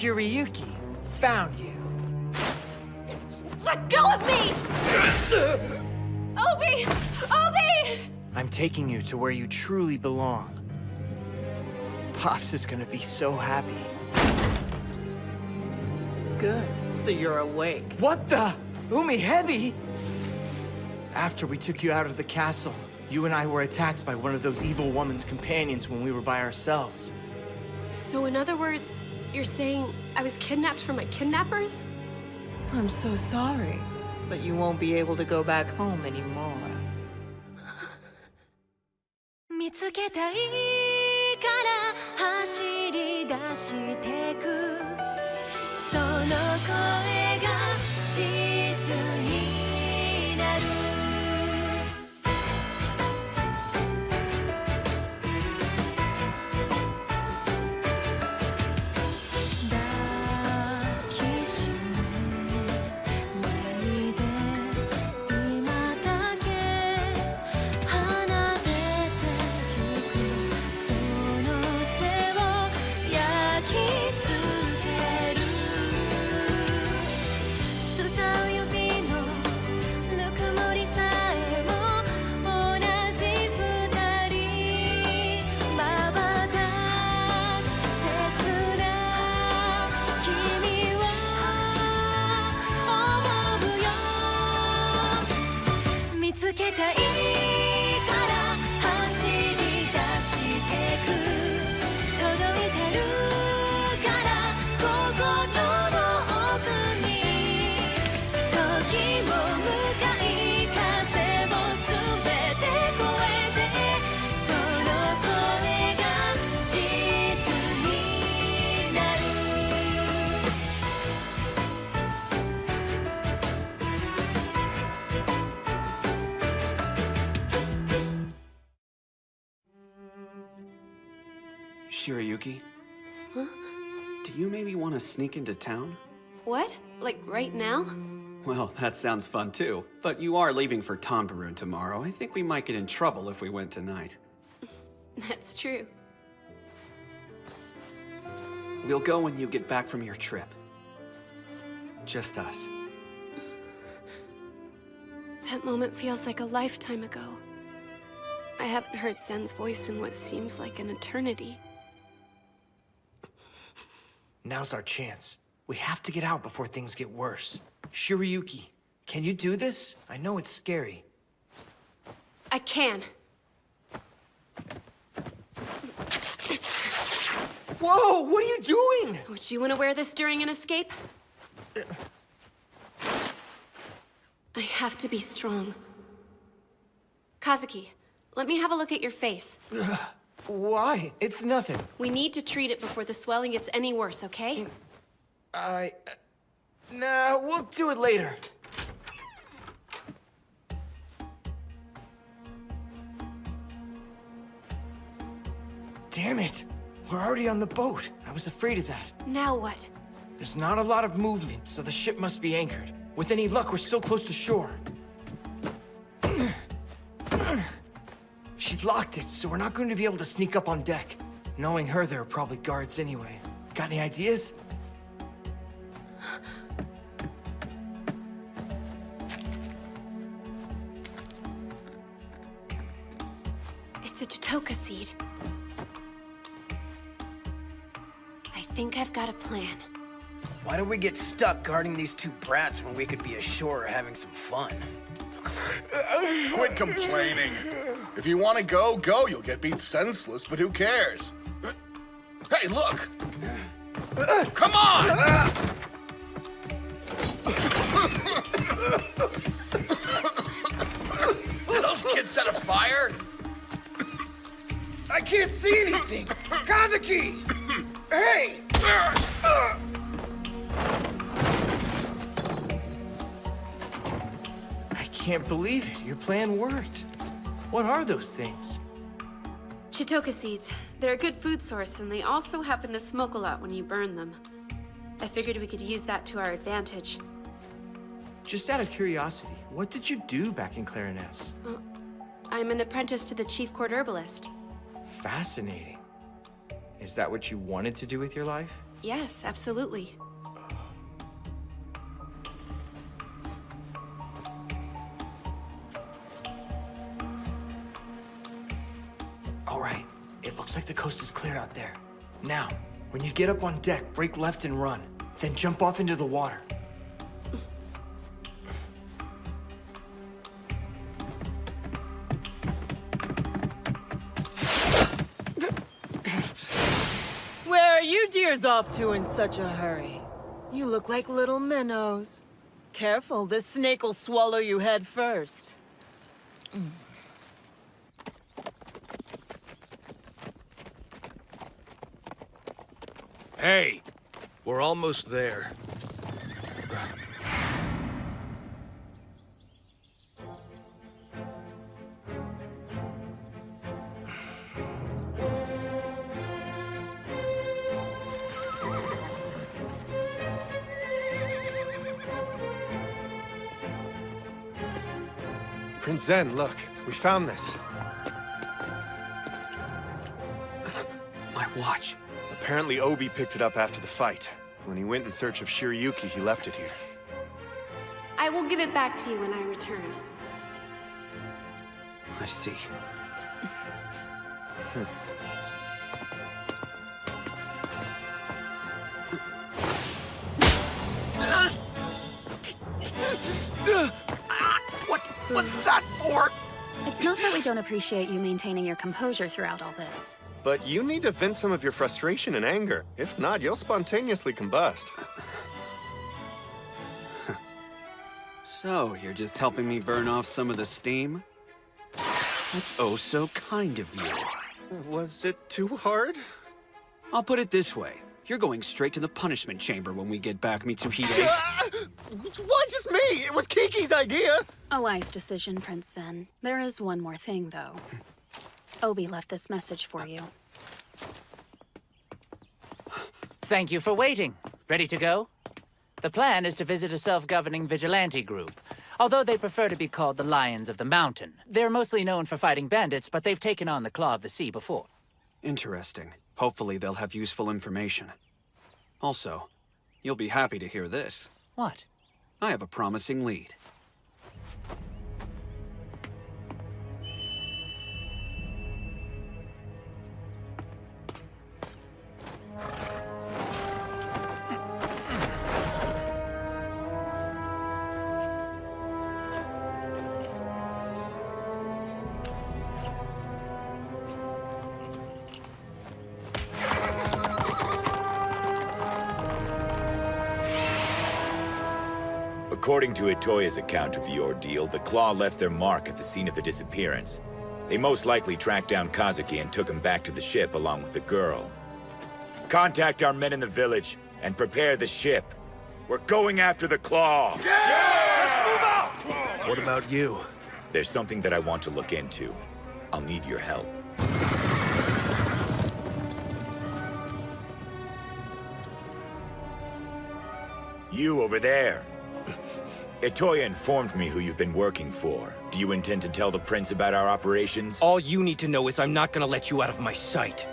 Shirayuki found you. Let go of me! Obi! Obi! I'm taking you to where you truly belong. Pops is gonna be so happy. Good. So you're awake. What the? Umi Heavy? After we took you out of the castle, you and I were attacked by one of those evil woman's companions when we were by ourselves. So in other words, you're saying I was kidnapped from my kidnappers? I'm so sorry, but you won't be able to go back home anymore. 見つけたいから走り出してくその声が地図になる抱きしめないで今だけ離れてゆくその背を焼き付ける伝う指のぬくもりさえも同じ二人まばた切な君を思うよ見つけたいから走り出してく届いてるから心の奥に時も向かい風も全て越えてその声が地図になる Shirayuki? Huh? Do you maybe want to sneak into town? What? Like right now? Well, that sounds fun too. But you are leaving for Tonbarun tomorrow. I think we might get in trouble if we went tonight. That's true. We'll go when you get back from your trip. Just us. That moment feels like a lifetime ago. I haven't heard Zen's voice in what seems like an eternity. Now's our chance. We have to get out before things get worse. Shirayuki, can you do this? I know it's scary. I can. Whoa, what are you doing? Would you want to wear this during an escape? I have to be strong. Kazuki, let me have a look at your face. Why? It's nothing. We need to treat it before the swelling gets any worse, okay? Nah, we'll do it later. Damn it! We're already on the boat. I was afraid of that. Now what? There's not a lot of movement, so the ship must be anchored. With any luck, we're still close to shore. She locked it, so we're not going to be able to sneak up on deck. Knowing her, there are probably guards anyway. Got any ideas? It's a Totoka seed. I think I've got a plan. Why do we get stuck guarding these two brats when we could be ashore having some fun? Quit complaining. If you want to go, go. You'll get beat senseless, but who cares? Hey, look! Come on! Did those kids set a fire? I can't see anything! Kazuki! Hey! I can't believe it. Your plan worked. What are those things? Chitoka seeds. They're a good food source, and they also happen to smoke a lot when you burn them. I figured we could use that to our advantage. Just out of curiosity, what did you do back in Clarinets? I'm an apprentice to the chief court herbalist. Fascinating. Is that what you wanted to do with your life? Yes, absolutely. All right, it looks like the coast is clear out there. Now, when you get up on deck, break left and run. Then jump off into the water. Where are you deers off to in such a hurry? You look like little minnows. Careful, this snake will swallow you head first. Hey, we're almost there. Prince Zen, look, we found this. My watch. Apparently Obi picked it up after the fight. When he went in search of Shirayuki, he left it here. I will give it back to you when I return. I see. What's that for? It's not that we don't appreciate you maintaining your composure throughout all this. But you need to vent some of your frustration and anger. If not, you'll spontaneously combust. So, you're just helping me burn off some of the steam? That's oh so kind of you. Was it too hard? I'll put it this way. You're going straight to the punishment chamber when we get back, Mitsuhide. Why just me? It was Kiki's idea! A wise decision, Prince Zen. There is one more thing, though. Obi left this message for you. Thank you for waiting. Ready to go? The plan is to visit a self-governing vigilante group. Although they prefer to be called the Lions of the Mountain. They're mostly known for fighting bandits, but they've taken on the Claw of the Sea before. Interesting. Hopefully they'll have useful information. Also, you'll be happy to hear this. What? I have a promising lead. According to Itoya's account of the ordeal, the Claw left their mark at the scene of the disappearance. They most likely tracked down Kazuki and took him back to the ship along with the girl. Contact our men in the village and prepare the ship. We're going after the Claw! Let's move out! What about you? There's something that I want to look into. I'll need your help. You over there. Itoya informed me who you've been working for. Do you intend to tell the prince about our operations? All you need to know is I'm not gonna let you out of my sight.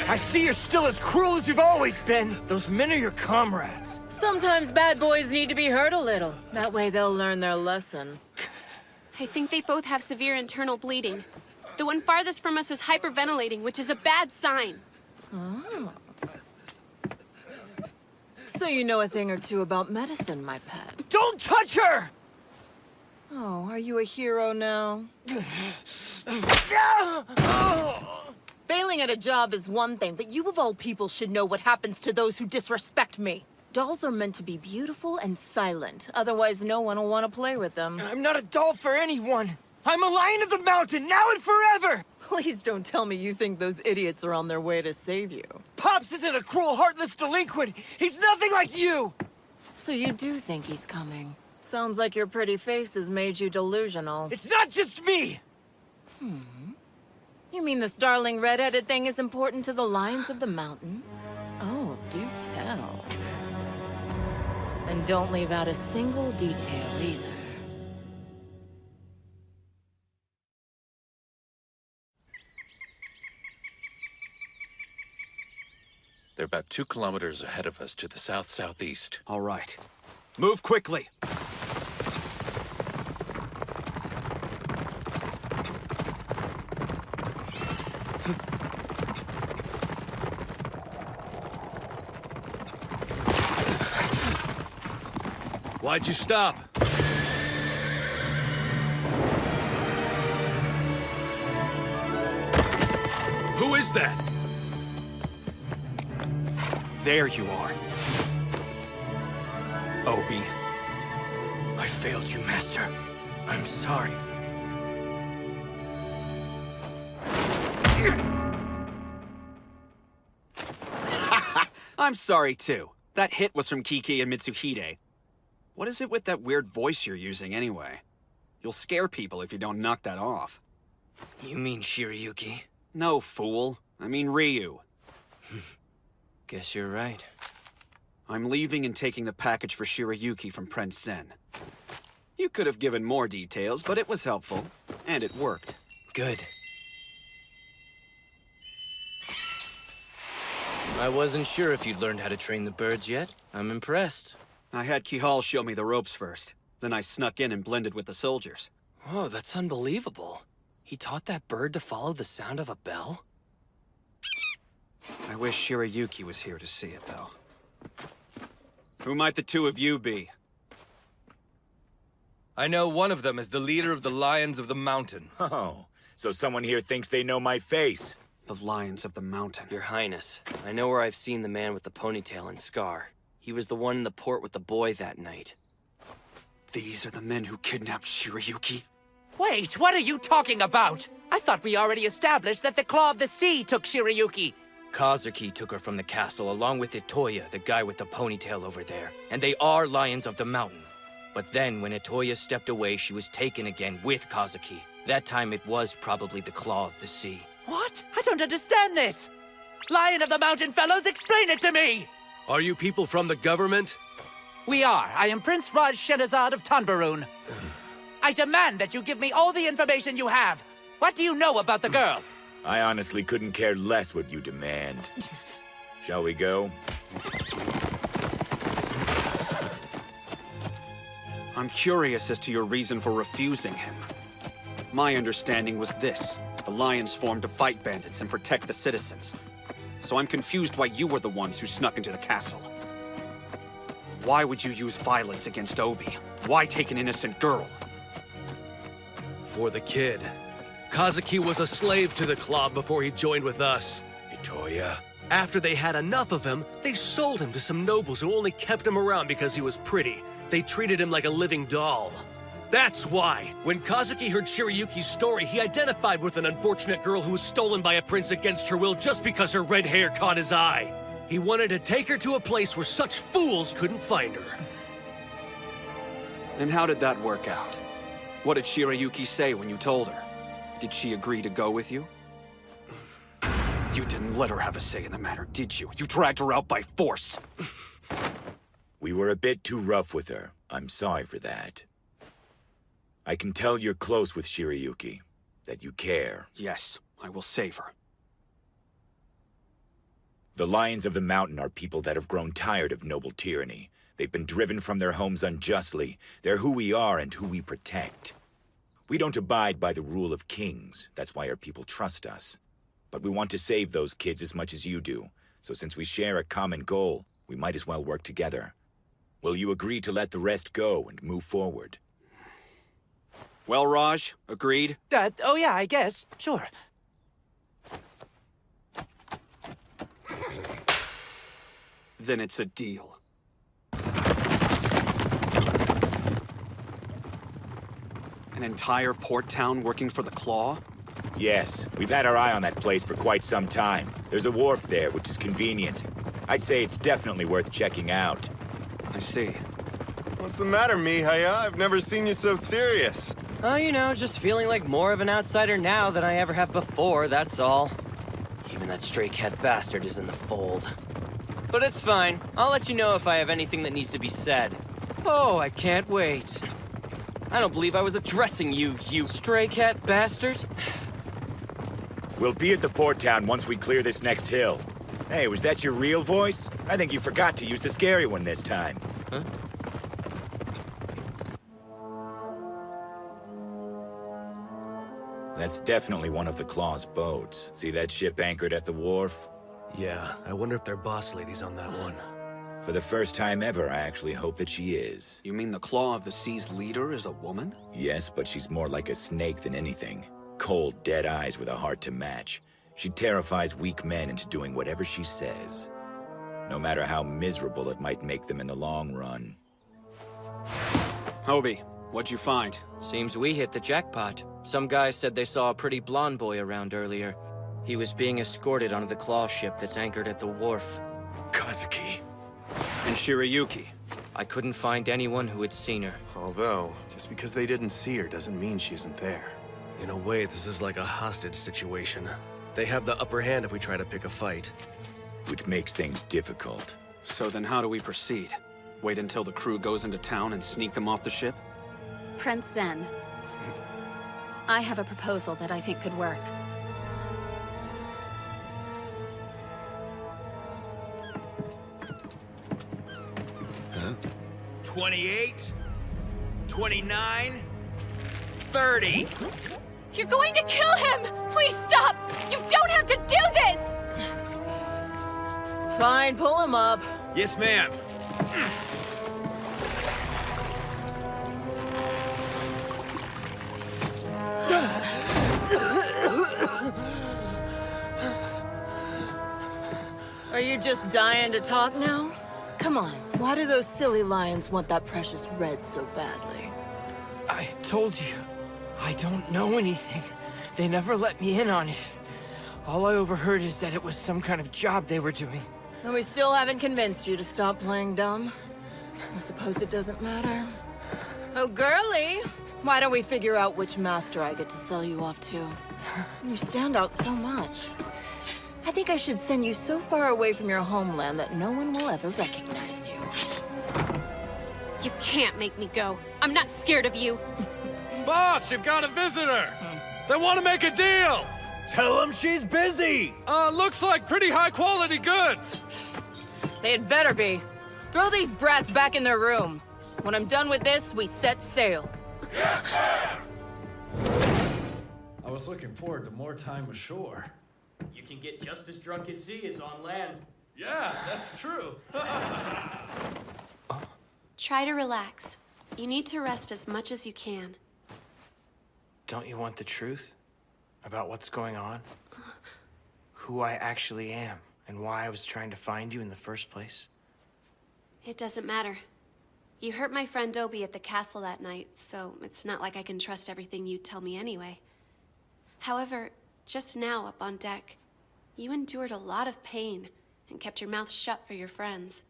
I see you're still as cruel as you've always been. Those men are your comrades. Sometimes bad boys need to be hurt a little. That way they'll learn their lesson. I think they both have severe internal bleeding. The one farthest from us is hyperventilating, which is a bad sign. Oh. So you know a thing or two about medicine, my pet. Don't touch her! Oh, are you a hero now? Failing at a job is one thing, but you of all people should know what happens to those who disrespect me. Dolls are meant to be beautiful and silent. Otherwise, no one will want to play with them. I'm not a doll for anyone. I'm a lion of the mountain, now and forever! Please don't tell me you think those idiots are on their way to save you. Pops isn't a cruel, heartless delinquent. He's nothing like you! So you do think he's coming? Sounds like your pretty face has made you delusional. It's not just me! You mean this darling red-headed thing is important to the Lions of the Mountain? Oh, do tell. And don't leave out a single detail either. They're about 2 kilometers ahead of us to the south-southeast. All right. Move quickly! Why'd you stop? Who is that? There you are. Obi. I failed you, Master. I'm sorry. I'm sorry, too. That hit was from Kiki and Mitsuhide. What is it with that weird voice you're using, anyway? You'll scare people if you don't knock that off. You mean Shirayuki? No, fool. I mean Ryu. Guess you're right. I'm leaving and taking the package for Shirayuki from Prince Zen. You could have given more details, but it was helpful. And it worked. Good. I wasn't sure if you'd learned how to train the birds yet. I'm impressed. I had Kihal show me the ropes first. Then I snuck in and blended with the soldiers. Whoa, that's unbelievable. He taught that bird to follow the sound of a bell? I wish Shirayuki was here to see it, though. Who might the two of you be? I know one of them is the leader of the Lions of the Mountain. Oh, so someone here thinks they know my face. The Lions of the Mountain. Your Highness, I know where I've seen the man with the ponytail and scar. He was the one in the port with the boy that night. These are the men who kidnapped Shirayuki? Wait, what are you talking about? I thought we already established that the Claw of the Sea took Shirayuki. Kazuki took her from the castle along with Itoya, the guy with the ponytail over there. And they are Lions of the Mountain. But then, when Itoya stepped away, she was taken again with Kazuki. That time it was probably the Claw of the Sea. What? I don't understand this! Lion of the Mountain fellows, explain it to me! Are you people from the government? We are. I am Prince Raj Shenazad of Tanbaroon. I demand that you give me all the information you have. What do you know about the girl? I honestly couldn't care less what you demand. Shall we go? I'm curious as to your reason for refusing him. My understanding was this. The Lions formed to fight bandits and protect the citizens. So I'm confused why you were the ones who snuck into the castle. Why would you use violence against Obi? Why take an innocent girl? For the kid. Kazuki was a slave to the Claw before he joined with us. Itoya? After they had enough of him, they sold him to some nobles who only kept him around because he was pretty. They treated him like a living doll. That's why, when Kazuki heard Shirayuki's story, he identified with an unfortunate girl who was stolen by a prince against her will just because her red hair caught his eye. He wanted to take her to a place where such fools couldn't find her. And how did that work out? What did Shirayuki say when you told her? Did she agree to go with you? You didn't let her have a say in the matter, did you? You dragged her out by force. We were a bit too rough with her. I'm sorry for that. I can tell you're close with Shirayuki, that you care. Yes, I will save her. The Lions of the Mountain are people that have grown tired of noble tyranny. They've been driven from their homes unjustly. They're who we are and who we protect. We don't abide by the rule of kings. That's why our people trust us. But we want to save those kids as much as you do. So since we share a common goal, we might as well work together. Will you agree to let the rest go and move forward? Well, Raj, agreed? Oh yeah, I guess. Sure. Then it's a deal. An entire port town working for the Claw? Yes, we've had our eye on that place for quite some time. There's a wharf there, which is convenient. I'd say it's definitely worth checking out. I see. What's the matter, Mihaya? I've never seen you so serious. Oh, you know, just feeling like more of an outsider now than I ever have before, that's all. Even that stray cat bastard is in the fold. But it's fine. I'll let you know if I have anything that needs to be said. Oh, I can't wait. I don't believe I was addressing you, you stray cat bastard. We'll be at the port town once we clear this next hill. Hey, was that your real voice? I think you forgot to use the scary one this time. Huh? That's definitely one of the Claw's boats. See that ship anchored at the wharf? Yeah, I wonder if their boss lady's on that one. For the first time ever, I actually hope that she is. You mean the Claw of the Sea's leader is a woman? Yes, but she's more like a snake than anything. Cold, dead eyes with a heart to match. She terrifies weak men into doing whatever she says. No matter how miserable it might make them in the long run. Hobie, what'd you find? Seems we hit the jackpot. Some guys said they saw a pretty blonde boy around earlier. He was being escorted onto the Claw ship that's anchored at the wharf. Kazuki. And Shirayuki. I couldn't find anyone who had seen her. Although, just because they didn't see her doesn't mean she isn't there. In a way, this is like a hostage situation. They have the upper hand if we try to pick a fight. Which makes things difficult. So then how do we proceed? Wait until the crew goes into town and sneak them off the ship? Prince Zen, I have a proposal that I think could work. Huh? 28, 29, 30. You're going to kill him! Please stop! You don't have to do this! Fine, pull him up. Yes, ma'am. Are you just dying to talk now? Come on, why do those silly lions want that precious red so badly? I told you, I don't know anything. They never let me in on it. All I overheard is that it was some kind of job they were doing. And we still haven't convinced you to stop playing dumb? I suppose it doesn't matter. Oh, girly, why don't we figure out which master I get to sell you off to? You stand out so much. I think I should send you so far away from your homeland that no one will ever recognize you. You can't make me go. I'm not scared of you. Boss, you've got a visitor! They want to make a deal! Tell him she's busy! Looks like pretty high-quality goods! They had better be. Throw these brats back in their room. When I'm done with this, we set sail. Yes, I was looking forward to more time ashore. You can get just as drunk as sea is on land. Yeah, that's true. Try to relax. You need to rest as much as you can. Don't you want the truth? About what's going on? Who I actually am, and why I was trying to find you in the first place? It doesn't matter. You hurt my friend Obi at the castle that night, so it's not like I can trust everything you tell me anyway. However, just now up on deck, you endured a lot of pain and kept your mouth shut for your friends.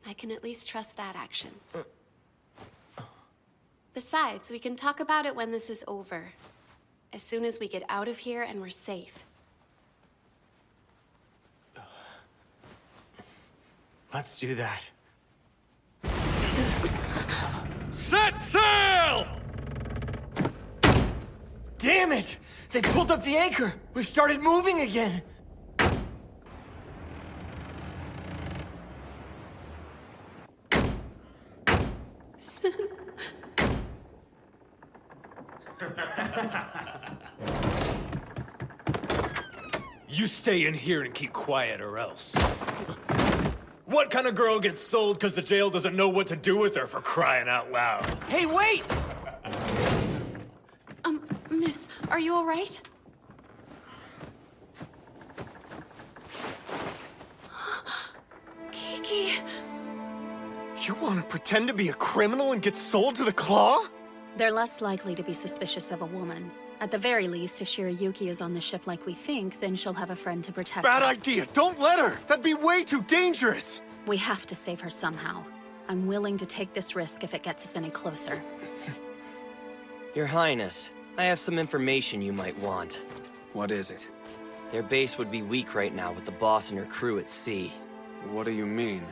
I can at least trust that action. Besides, we can talk about it when this is over. As soon as we get out of here and we're safe. Let's do that. Set sail! Damn it! They pulled up the anchor! We've started moving again! You stay in here and keep quiet or else. What kind of girl gets sold because the jail doesn't know what to do with her, for crying out loud? Hey, wait! Miss, are you all right? Kiki! You want to pretend to be a criminal and get sold to the Claw? They're less likely to be suspicious of a woman. At the very least, if Shirayuki is on the ship like we think, then she'll have a friend to protect her. Bad idea! Don't let her! That'd be way too dangerous! We have to save her somehow. I'm willing to take this risk if it gets us any closer. Your Highness, I have some information you might want. What is it? Their base would be weak right now with the boss and her crew at sea. What do you mean?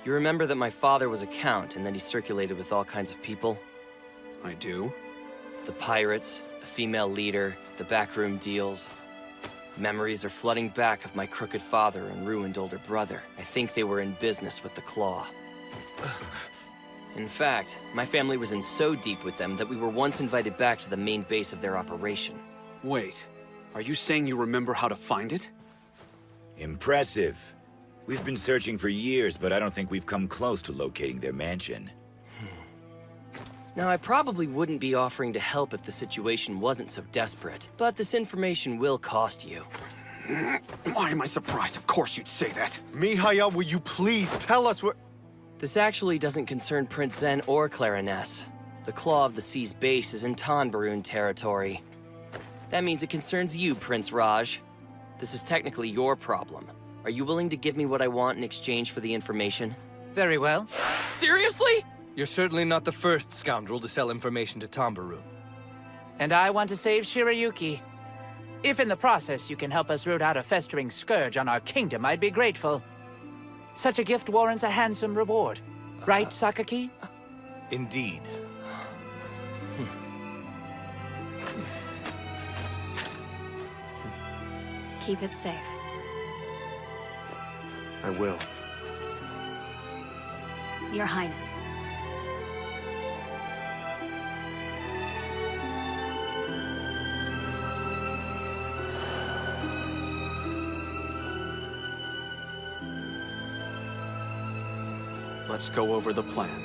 You remember that my father was a count and that he circulated with all kinds of people? I do. The pirates, a female leader, the backroom deals. Memories are flooding back of my crooked father and ruined older brother. I think they were in business with the Claw. In fact, my family was in so deep with them that we were once invited back to the main base of their operation. Wait, are you saying you remember how to find it? Impressive. We've been searching for years, but I don't think we've come close to locating their mansion. Now, I probably wouldn't be offering to help if the situation wasn't so desperate, but this information will cost you. Why am I surprised? Of course you'd say that. Mihaya, will you please tell us where... This actually doesn't concern Prince Zen or Clariness. The Claw of the Sea's base is in Tonbaroon territory. That means it concerns you, Prince Raj. This is technically your problem. Are you willing to give me what I want in exchange for the information? Very well. Seriously? You're certainly not the first scoundrel to sell information to Tonbaroon. And I want to save Shirayuki. If in the process you can help us root out a festering scourge on our kingdom, I'd be grateful. Such a gift warrants a handsome reward. Right, Sakaki? Indeed. Keep it safe. I will. Your Highness. Let's go over the plan.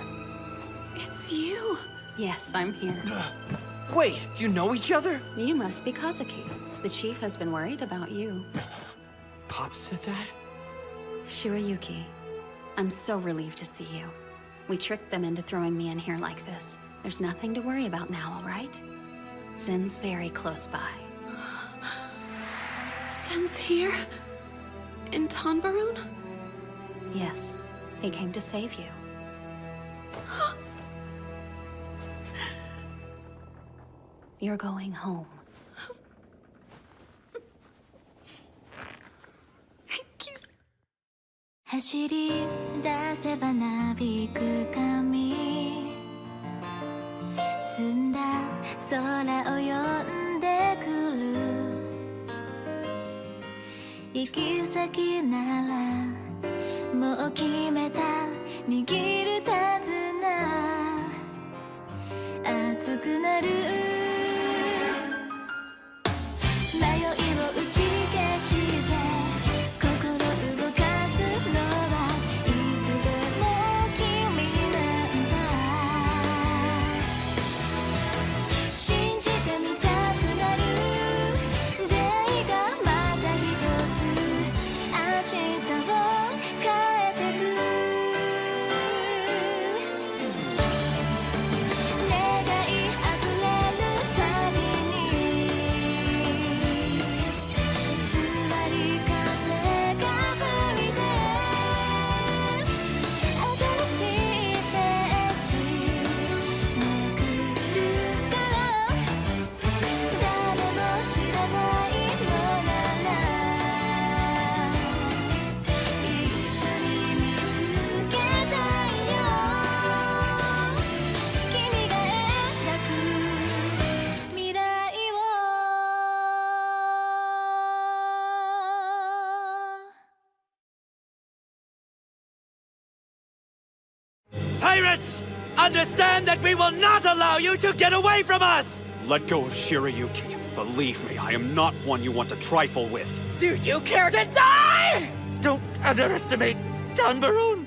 It's you. Yes, I'm here. Wait, you know each other? You must be Kazuki. The chief has been worried about you. Pop said that? Shirayuki, I'm so relieved to see you. We tricked them into throwing me in here like this. There's nothing to worry about now, all right? Zen's very close by. Zen's here? In Tonbaroon? Yes, he came to save you. You're going home.「走り出せばなびく髪」「澄んだ空を呼んでくる」「行き先ならもう決めた握る手綱」「熱くなる」「迷いを打ち消して」Pirates! Understand that we will not allow you to get away from us! Let go of Shirayuki. Believe me, I am not one you want to trifle with. Do you care to die? Don't underestimate Tonbaroon.